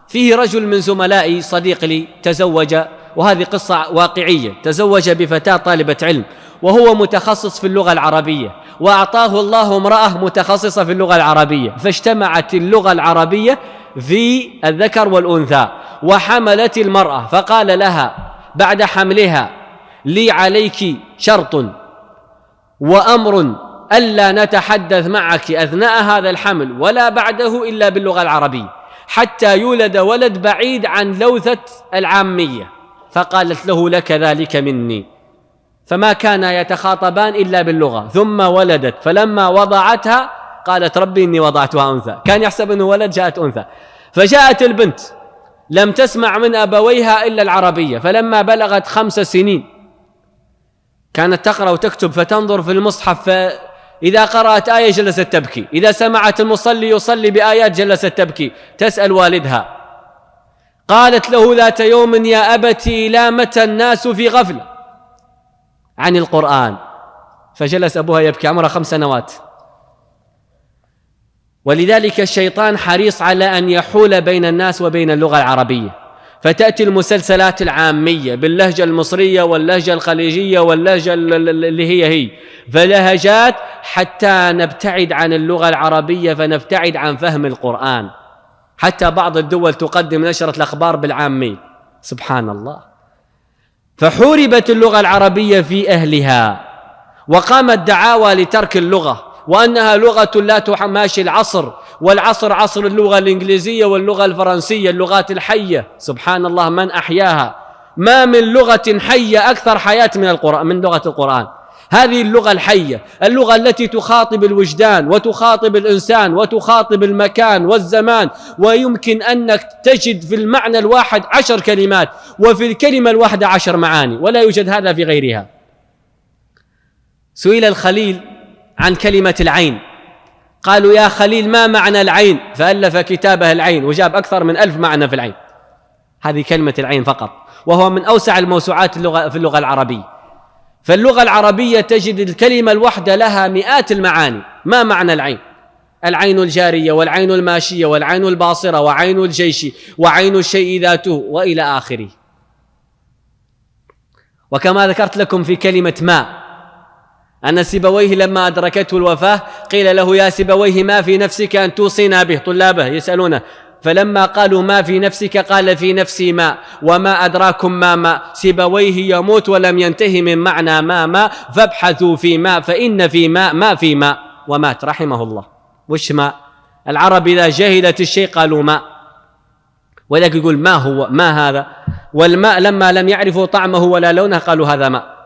فيه رجل من زملائي صديق لي تزوج، وهذه قصة واقعية، تزوج بفتاة طالبة علم وهو متخصص في اللغة العربية، وأعطاه الله امرأة متخصصة في اللغة العربية، فاجتمعت اللغة العربية في الذكر والأنثى، وحملت المرأة، فقال لها بعد حملها: لي عليك شرط وأمر ألا نتحدث معك أثناء هذا الحمل ولا بعده إلا باللغة العربية حتى يولد ولد بعيد عن لوثة العامية. فقالت له: لك ذلك مني. فما كان يتخاطبان إلا باللغة، ثم ولدت، فلما وضعتها قالت: ربي إني وضعتها أنثى. كان يحسب أنه ولد، جاءت أنثى. فجاءت البنت لم تسمع من أبويها إلا العربية، فلما بلغت 5 سنين كانت تقرأ وتكتب، فتنظر في المصحف، فإذا قرأت آية جلست تبكي، إذا سمعت المصلي يصلي بآيات جلست تبكي، تسأل والدها. قالت له ذات يوم: يا أبتي، لا متى الناس في غفلة عن القرآن. فجلس أبوها يبكي، عمره 5 سنوات. ولذلك الشيطان حريص على أن يحول بين الناس وبين اللغة العربية، فتأتي المسلسلات العامية باللهجة المصرية واللهجة الخليجية واللهجة اللي هي فلهجات، حتى نبتعد عن اللغة العربية فنبتعد عن فهم القرآن. حتى بعض الدول تقدم نشرة الأخبار بالعامي، سبحان الله. فحوربت اللغة العربية في أهلها، وقامت دعاوى لترك اللغة، وأنها لغة لا تماشي العصر، والعصر عصر اللغة الإنجليزية واللغة الفرنسية، اللغات الحية. سبحان الله، من أحياها؟ ما من لغة حية أكثر حياة من لغة القرآن. هذه اللغة الحية، اللغة التي تخاطب الوجدان وتخاطب الإنسان وتخاطب المكان والزمان، ويمكن أنك تجد في المعنى الواحد 10 كلمات، وفي الكلمة الواحدة 10 معاني، ولا يوجد هذا في غيرها. سئل الخليل عن كلمة العين، قالوا: يا خليل، ما معنى العين؟ فألف كتابه العين، وجاب أكثر من 1000 معنى في العين. هذه كلمة العين فقط، وهو من أوسع الموسوعات في اللغة العربية. فاللغة العربية تجد الكلمة الواحدة لها مئات المعاني. ما معنى العين؟ العين الجارية، والعين الماشية، والعين الباصرة، وعين الجيش، وعين الشيء ذاته، وإلى آخره. وكما ذكرت لكم في كلمة ما، أن سيبويه لما أدركته الوفاة قيل له: يا سيبويه، ما في نفسك أن توصينا به؟ طلابه يسألونه، فلما قالوا: ما في نفسك؟ قال: في نفسي ماء، وما أدراكم ما ماء. سيبويه يموت ولم ينتهي من معنى ما، فابحثوا في ماء، فإن في ماء ما في ماء، ومات رحمه الله. وش ماء؟ العرب إذا جهلت الشيء قالوا ماء، ولكن يقول: ما هو؟ ما هذا؟ والماء لما لم يعرفوا طعمه ولا لونه قالوا: هذا ماء.